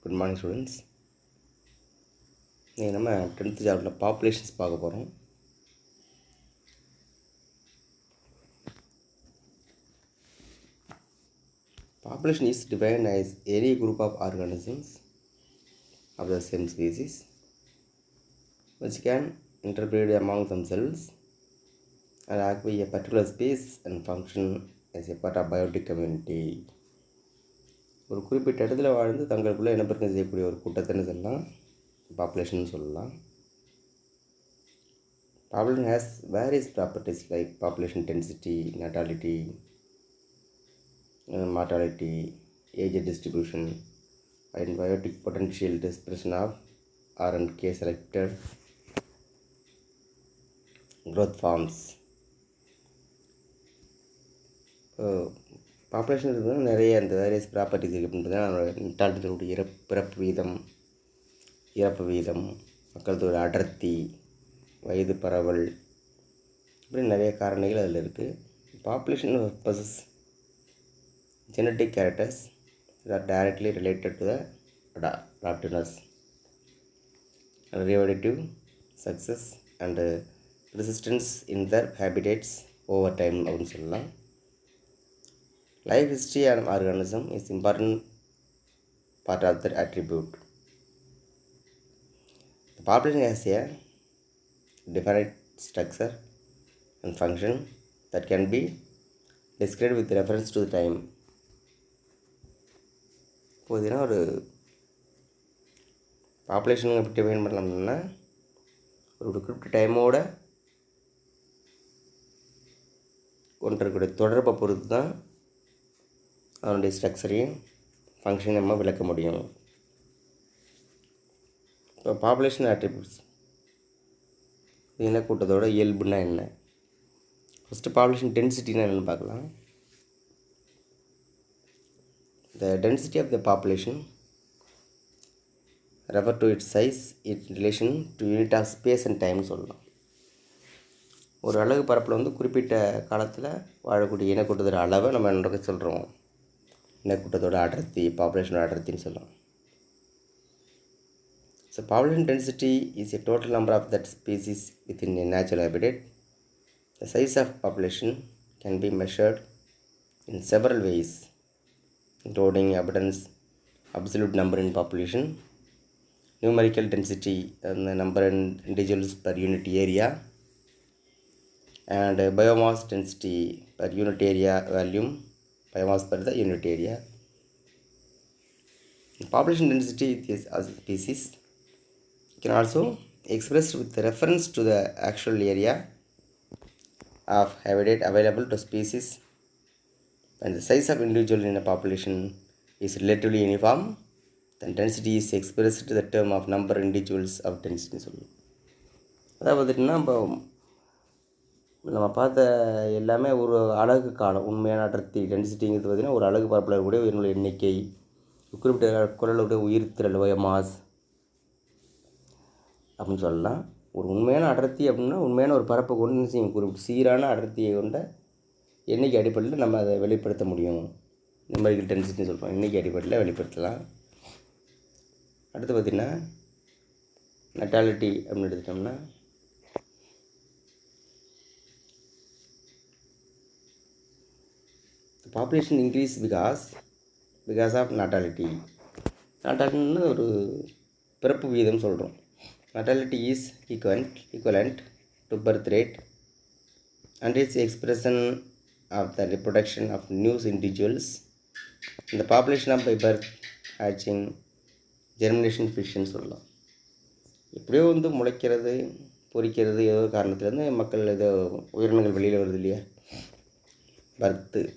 Good morning students. இன்றைக்கி நம்ம 10th சாப்டரில் பாப்புலேஷன்ஸ் பார்க்க போகிறோம். Population is defined as any group of organisms of the same species which can interbreed among themselves and occupy a particular space and function as a part of biotic community. ஒரு குறிப்பிட்ட இடத்துல வாழ்ந்து தங்களுக்குள்ளே இனப்பெருக்கம் செய்யக்கூடிய ஒரு கூட்டத்தின்னு சொல்லலாம், பாப்புலேஷன் சொல்லலாம். Population has various properties like population density, natality, mortality, age distribution, and biotic potential dispersion of R and K selected growth forms. Population இருக்கிறது நிறைய அந்த வேரியஸ் ப்ராப்பர்ட்டிஸ் இருக்குது அப்படின்றது நாட்டாளர்களுடைய இறப்பு வீதம், மக்கள் தொகை அடர்த்தி, வயது பரவல், இப்படி நிறைய காரணிகள் அதில் இருக்குது. Population purposes genetic characters that are directly related to the adaptiveness, reproductive success and persistence in their habitats over time அப்படின்னு சொல்லலாம். Life history and organism is important part of their attribute. The population has a definite structure and function that can be described with reference to the time. இப்போதுனா ஒரு population எப்படி define பண்ணலாம்னா ஒரு குறிப்பிட்ட டைமோட கொண்டிருக்கக்கூடிய தொடர்பை பொறுத்து தான் அதனுடைய ஸ்ட்ரக்சரையும் ஃபங்க்ஷனையும் நம்ம விளக்க முடியும். இப்போ பாப்புலேஷன் அட்ரிபியூட்ஸ் இன கூட்டத்தோட இயல்புன்னா என்ன? ஃபஸ்ட்டு பாப்புலேஷன் டென்சிட்டின்னா என்னென்னு பார்க்கலாம். The density of the population refer to its size in relation to unit of space and time சொல்லலாம். ஒரு அலகு பரப்பில் வந்து குறிப்பிட்ட காலத்தில் வாழக்கூடிய இனக்கூட்டத்தோட அளவை நம்ம என்ன சொல்கிறோம்? இனக்கூட்டத்தோட அடர்த்தி, பாப்புலேஷனோட அடர்த்தின்னு சொல்லலாம். So population density is a total number of that species within a natural habitat. The size of population can be measured in several ways, including abundance, absolute number in population, numerical density and the number in individuals per unit area, and biomass density per unit area volume, biomass per the unit area. Population density is as species can also expressed with reference to the actual area of habitat available to species. When the size of individual in a population is relatively uniform, then density is expressed to the term of number of individuals of density சொல்லுவோம். அதாவது பார்த்திங்கன்னா இப்போ நம்ம பார்த்த எல்லாமே ஒரு அலகு காலம், உண்மையான அடர்த்தி டென்சிட்டிங்கிறது பார்த்திங்கன்னா ஒரு அலகு பரப்பில் இருக்கக்கூடிய உயிரினுடைய எண்ணிக்கை, குறிப்பிட்ட குரலுடைய உயிர்த்திரள் மாஸ் அப்படின்னு சொல்லலாம். ஒரு உண்மையான அடர்த்தி அப்படின்னா உண்மையான ஒரு பரப்பை கொண்டு செய்யும் குறிப்பிட்ட சீரான அடர்த்தியை கொண்ட எண்ணிக்கை அடிப்படையில் நம்ம அதை வெளிப்படுத்த முடியும். நியூமரிக்கல் டென்சிட்டின்னு சொல்கிறோம், எண்ணிக்கை அடிப்படையில் வெளிப்படுத்தலாம். அடுத்து பார்த்திங்கன்னா நட்டாலிட்டி அப்படின்னு எடுத்துட்டோம்னா population increase because of natality. நட்டாலிட்டின்னு ஒரு பிறப்பு வீதம் சொல்கிறோம். Natality is equivalent to birth rate and its expression of the reproduction of new individuals in the population of by birth, hatching, germination, fission சொல்லலாம். எப்படியோ வந்து முளைக்கிறது, பொரிக்கிறது, ஏதோ ஒரு காரணத்துலேருந்து மக்கள் ஏதோ உயிரினங்கள் வெளியில் வருது இல்லையா?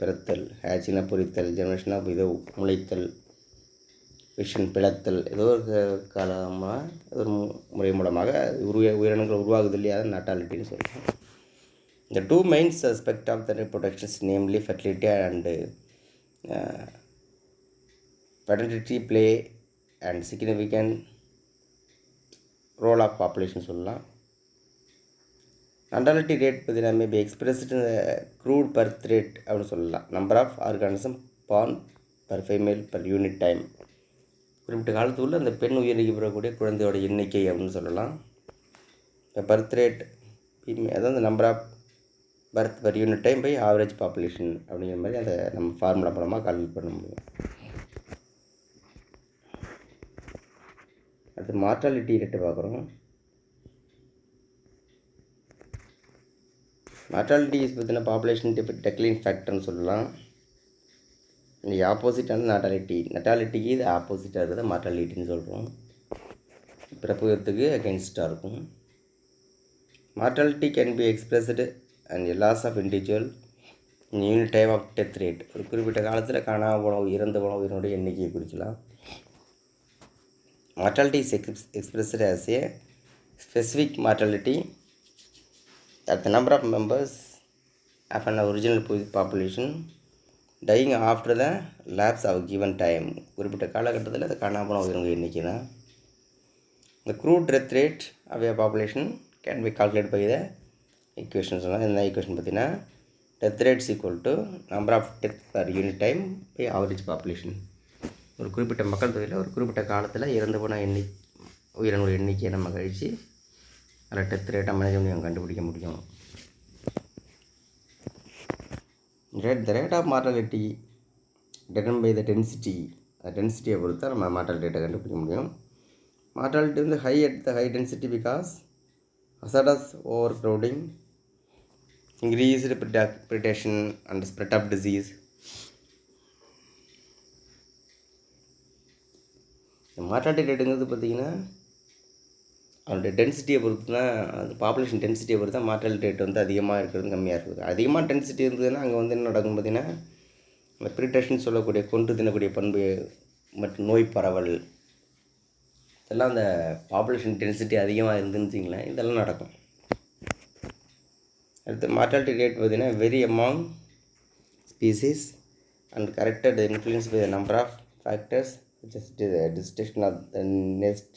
பிறத்தல், ஹேட்சிங்னா பொரித்தல், ஜெர்மினேஷனாக ஏதோ முளைத்தல், ஃபிஷன் பிளத்தல், ஏதோ ஒரு காலமாக ஒரு முறை மூலமாக உயிரினங்கள் உருவாகுது இல்லையா? அதை நட்டாலிட்டின்னு சொல்லலாம். The two main aspects of the reproduction, namely fertility and paternity, play and significant role of population சொல்லலாம். Natality rate பார்த்தீங்கன்னா may be expressed in the crude birth rate அப்படின்னு சொல்லலாம். Number of organisms born per female per unit time. குறிப்பிட்ட காலத்துக்குள்ளே அந்த பெண் உயிருக்கு பெறக்கூடிய குழந்தையோட எண்ணிக்கை அப்படின்னு சொல்லலாம். இப்போ பர்த் ரேட் அதாவது number of birth per unit time by average population அப்படிங்கிற மாதிரி அதை நம்ம ஃபார்முலா மூலமாக கால்குலேட் பண்ண முடியும். அடுத்து மார்ட்டாலிட்டி ரேட்டு பார்க்குறோம். மார்ட்டாலிட்டி இஸ் பார்த்தீங்கன்னா பாப்புலேஷன் டெக்லைன் ஃபேக்டர்னு சொல்லலாம். இன்றைக்கி ஆப்போசிட்டான நட்டாலிட்டிக்கு இது ஆப்போசிட்டாக இருக்கிறத மார்ட்டாலிட்டின்னு சொல்கிறோம். பிறப்புக்கு அகென்ஸ்டாக இருக்கும். Mortality can be expressed and loss of individual unit time of death rate. ஒரு குறிப்பிட்ட காலத்தில் காணாமல் போன இறந்து போன உயிரினுடைய எண்ணிக்கையை குறிக்கலாம். Mortality is expressed as a specific mortality at the number of members of an original population dying after the lapse of given time. குறிப்பிட்ட காலகட்டத்தில் அது காணாமல் போன உயிரினங்கள் எண்ணிக்கை தான். The crude death rate of a population can be calculated by the equation. சொன்னால் இந்த ஈக்குவேஷன் பார்த்தீங்கன்னா death rates equal to number of death per unit time by average population. ஒரு குறிப்பிட்ட மக்கள் தொகையில் ஒரு குறிப்பிட்ட காலத்தில் இறந்து போன உயிரினோட எண்ணிக்கையை நம்ம கழித்து அதில் டெத் ரேட்டை மனிதன் கண்டுபிடிக்க முடியும். The rate of mortality determined by the density. அந்த டென்சிட்டியை பொறுத்து தான் நம்ம மார்ட்டாலிட்டி ரேட்டை கண்டுபிடிக்க முடியும். மார்ட்டாலிட்டி வந்து high at the high density because hazardous overcrowding, increased predation and spread of disease. Mortality ரேட்டுங்கிறது பார்த்திங்கன்னா அதோடைய டென்சிட்டியை பொறுத்து தான், அது பாப்புலேஷன் டென்சிட்டியை பொறுத்து தான் மார்ட்டாலிட்டி ரேட் வந்து அதிகமாக இருக்கிறது கம்மியாக இருக்குது. அதிகமாக டென்சிட்டி இருந்ததுன்னா அங்கே வந்து என்ன நடக்கும் பார்த்திங்கன்னா இந்த ப்ரிடேஷன் சொல்லக்கூடிய கொன்று தின்னக்கூடிய பண்பு மற்றும் நோய் பரவல் இதெல்லாம் அந்த பாப்புலேஷன் டென்சிட்டி அதிகமாக இருந்துன்னு வச்சிங்களேன் இதெல்லாம் நடக்கும். அடுத்து மார்ட்டாலிட்டி ரேட் பார்த்திங்கன்னா very among species and corrected influence by the number of factors which is destruction of the nest,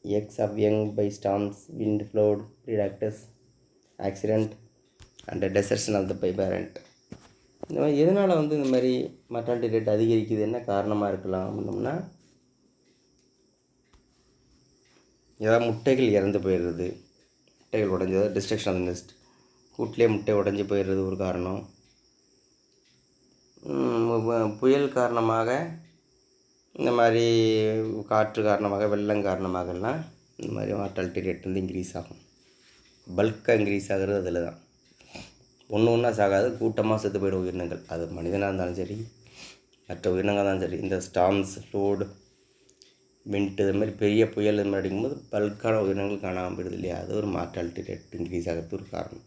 eggs of young by storms, wind, flood, predators, accident and desertion of the parent. இந்த மாதிரி எதனால் வந்து இந்த மாதிரி mortality rate அதிகரிக்குது, என்ன காரணமாக இருக்கலாம் அப்படின்னோம்னா ஏதாவது முட்டைகள் இறந்து போயிடுறது, முட்டைகள் உடஞ்சது, டிஸ்ட்ரக்ஷன் ஆஃப் த நெஸ்ட், கூட்டிலே முட்டை உடஞ்சி போயிடுறது ஒரு காரணம். புயல் காரணமாக இந்த மாதிரி காற்று காரணமாக வெள்ளம் காரணமாகலாம் இந்த மாதிரி மார்ட்டாலிட்டி ரேட் வந்து இன்க்ரீஸ் ஆகும். பல்காக இன்க்ரீஸ் ஆகிறது அதில் தான். ஒன்றா சாகாது, கூட்டமாக செத்து போயிடும் உயிரினங்கள். அது மனிதனாக இருந்தாலும் சரி மற்ற உயிரினங்களாக இருந்தாலும் சரி. இந்த ஸ்டார்ம்ஸ், ஃப்ளூட், விண்ட் இது மாதிரி பெரிய புயல் இது மாதிரி அடிக்கும்போது பல்கான உயிரினங்கள் காணாமல் போயிடுது இல்லையா, அது ஒரு மார்ட்டாலிட்டி ரேட் இன்க்ரீஸ் ஆகிறது ஒரு காரணம்.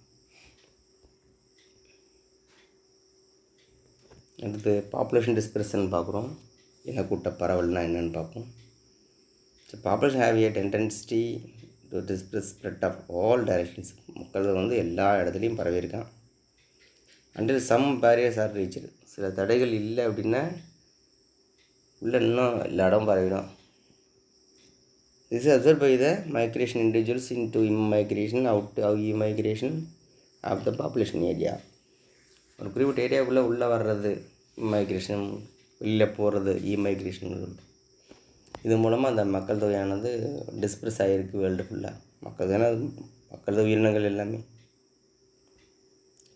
அடுத்து பாப்புலேஷன் டிஸ்பெர்ஷன் பார்க்குறோம். இனக்கூட்ட பரவல்னால் என்னென்னு பார்ப்போம். So population have a tendency to disperse spread of all directions. மக்கள் வந்து எல்லா இடத்துலையும் பரவியிருக்கான். Until some barriers are reached. சில தடைகள் இல்லை அப்படின்னா உள்ள இன்னும் எல்லா இடம் பரவிடும். This is observe by the migration individuals into immigration out of emigration of the population area. ஒரு குறிப்பிட்ட ஏரியாவுக்குள்ளே உள்ளே வர்றது இம்மைக்ரேஷன், வெளியில் போகிறது இமைக்ரேஷன். இது மூலமாக அந்த மக்கள் தொகையானது டிஸ்பர்ஸ் ஆகிருக்கு வேர்ல்டு ஃபுல்லாக. மக்கள் தொகை உயிரினங்கள் எல்லாமே.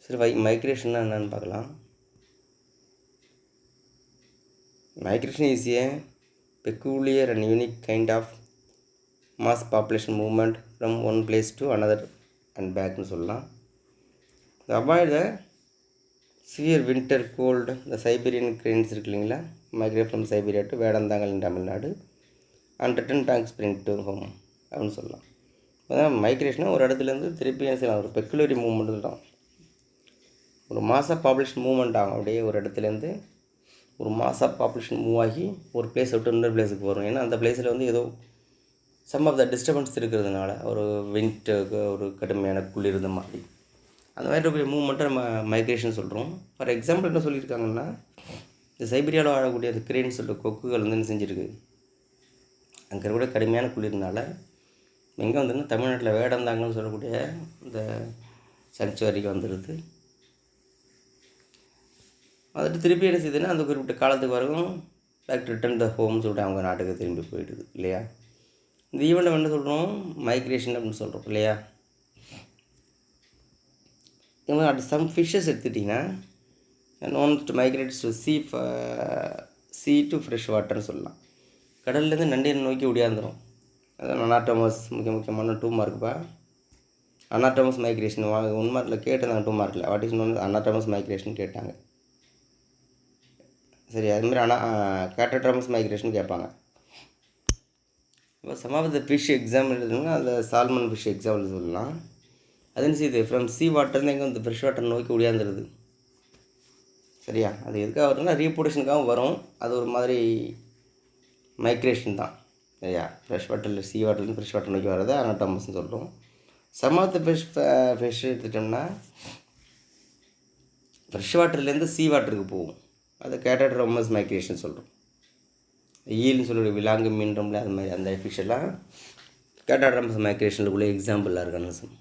சரி, மைக்ரேஷன்னா என்னென்னு பார்க்கலாம். Migration is a peculiar and unique kind of mass population movement from one place to another and backனு சொல்லலாம். To avoid the severe winter cold, the Siberian cranes இருக்கு இல்லைங்களா, migrate from Siberia to Vedanthangal in Tamil Nadu and return back spring to home அப்படின்னு சொல்லலாம். அதான் மைக்ரேஷனாக ஒரு இடத்துலேருந்து திருப்பி என்ன செய்யலாம், ஒரு பெக்குலரி மூவ்மெண்ட் தான். ஒரு மாத பாப்புலேஷன் மூவ்மெண்ட் ஆகும். அப்படியே ஒரு இடத்துலேருந்து ஒரு மாத பாப்புலேஷன் மூவ் ஆகி ஒரு பிளேஸ் விட்டு இன்னொரு பிளேஸுக்கு வரும். ஏன்னா அந்த பிளேஸில் வந்து ஏதோ சம் ஆஃப் த டிஸ்டர்பன்ஸ் இருக்கிறதுனால ஒரு விண்ட்டுக்கு ஒரு கடுமையான குளிர் இந்த மாதிரி அந்த மாதிரி இருக்கிற மூவ்மெண்ட்டை நம்ம மைக்ரேஷன் சொல்கிறோம். ஃபார் எக்ஸாம்பிள் என்ன சொல்லியிருக்காங்கன்னா, இந்த சைபீரியாவில் வாழக்கூடிய அந்த கிரேன்னு சொல்லிட்டு கொக்குகள் வந்து என்ன செஞ்சுருக்கு, அங்கே கூட கடுமையான குளிர்னால எங்கே வந்துன்னா தமிழ்நாட்டில் வேடந்தாங்கன்னு சொல்லக்கூடிய இந்த சங்சுவரிக்கு வந்துடுது. வந்துட்டு திருப்பி என்ன செய்யுதுன்னா அந்த குறிப்பிட்ட காலத்துக்கு வரைக்கும் பேக் ரிட்டன் த ஹோம்னு சொல்லிட்டு அவங்க நாட்டுக்கு திரும்பி போயிடுது இல்லையா. இந்த ஈவெண்ட்டை என்ன சொல்கிறோம், மைக்ரேஷன் அப்படின்னு சொல்கிறோம் இல்லையா. இது மாதிரி அடுத்த சம் ஃபிஷ்ஷஸ் எடுத்துட்டிங்கன்னா known to migrates to sea to fresh வாட்டர்னு சொல்லலாம். கடல்லேருந்து நண்டை நோக்கி ஒடியாந்துடும். அதான் அனாட்டமஸ் முக்கியமான 2 மார்க்குப்பா. அனாட்டமஸ் மைக்ரேஷன் 1 மார்க்கில் கேட்டிருந்தாங்க, 2 மார்க்கில் what is known anadromous migration கேட்டாங்க. சரி, அதுமாதிரி கேட்டட்ராமஸ் மைக்ரேஷன் கேட்பாங்க. இப்போ some of the fish example எழுதுனா அதில் சால்மன் ஃபிஷ் எக்ஸாம்பிள் சொல்லலாம். அதுன்னு செய்யுது ஃப்ரம் சீ வாட்டர்னு எங்கே வந்து ஃப்ரெஷ் வாட்டர் நோக்கி ஒடியாந்துருது. சரியா, அது எதுக்காக வருதுன்னா ரீப்ரொடக்ஷனுக்காகவும் வரும். அது ஒரு மாதிரி மைக்ரேஷன் தான் சரியா. ஃப்ரெஷ் வாட்டரில் சீ வாட்டர்லேருந்து ஃப்ரெஷ் வாட்டர் நோக்கி வர்றது அனாட்டமஸ்ன்னு சொல்கிறோம். சம் ஆஃப் த ஃபிஷ் எடுத்துட்டோம்னா ஃப்ரெஷ் வாட்டர்லேருந்து சீ வாட்டருக்கு போகும். அதை கேட்டட்ராமஸ் மைக்ரேஷன் சொல்கிறோம். ஈல்னு சொல்லி விலாங்கு மீன்றோம்ல, அது மாதிரி அந்த ஃபிஷ் எல்லாம் கேட்டட்ராமஸ் மைக்ரேஷனுக்குள்ளே எக்ஸாம்பிளாக இருக்காங்க.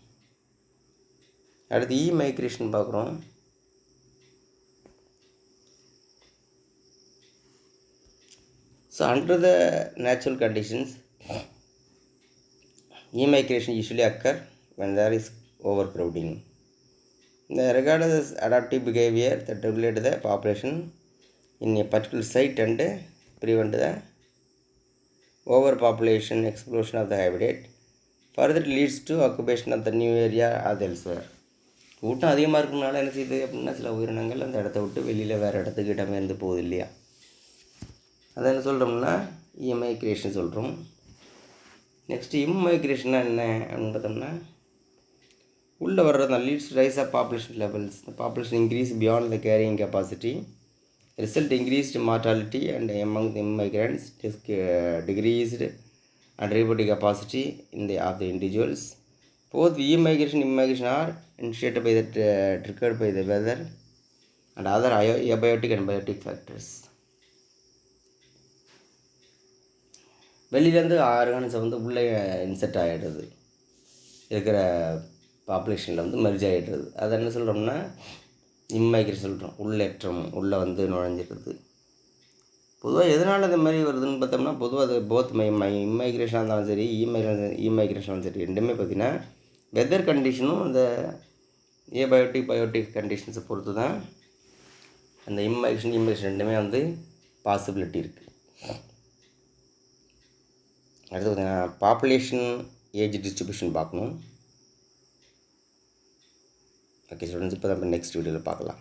அடுத்து மைக்ரேஷன் பார்க்குறோம். So under the natural conditions, migration usually occur when there is overcrowding. The regardless adaptive behavior that regulate the population in a particular site and prevent the overpopulation explosion of the habitat. Further leads to occupation of the new area or elsewhere. கூட்டம் அதிகமாக இருக்கிறதுனால என்ன செய்யுது அப்படின்னா சில உயிரினங்கள் அந்த இடத்த விட்டு வெளியில் வேறு இடத்துக்கு இடமேர்ந்து போகுது இல்லையா. அதை என்ன சொல்கிறோம்னா மைக்ரேஷன் சொல்கிறோம். நெக்ஸ்ட்டு இம்மைக்ரேஷன்னா என்ன அப்படின்னு பார்த்தோம்னா உள்ளே வர்றது தான் leads rise of population levels. The population increase beyond the carrying capacity, result increased mortality and among the immigrants, decreased and reproductive capacity in the of the individuals. Both immigration are initiated by the triggered by the weather and other abiotic and biotic factors. வெளியிலேருந்து organism வந்து உள்ளே insert ஆகிடுறது, இருக்கிற பாப்புலேஷனில் வந்து merge ஆகிடுறது. அதை என்ன சொல்கிறோம்னா இம்மைக்ரேஷன் சொல்கிறோம். உள்ளேற்றம், உள்ளே வந்து நுழைஞ்சிடுறது. பொதுவாக எதனால் இந்த மாதிரி வருதுன்னு பார்த்தோம்னா பொதுவாக அது போத் இம்மைக்ரேஷனாக இருந்தாலும் சரி இம்மைக்ரேஷனாலும் சரி ரெண்டுமே பார்த்திங்கன்னா வெதர் கண்டிஷனும் இந்த பயோட்டிக் கண்டிஷன்ஸை பொறுத்து தான் அந்த இம்மைக்ரேஷன் ரெண்டுமே வந்து பாசிபிலிட்டி இருக்குது. அடுத்து பார்த்திங்கன்னா பாப்புலேஷன் ஏஜ் டிஸ்ட்ரிபியூஷன் பார்க்கணும். ஓகே ஸ்டூடெண்ட்ஸ், இப்போ தான் நெக்ஸ்ட் வீடியோவில் பார்க்கலாம்.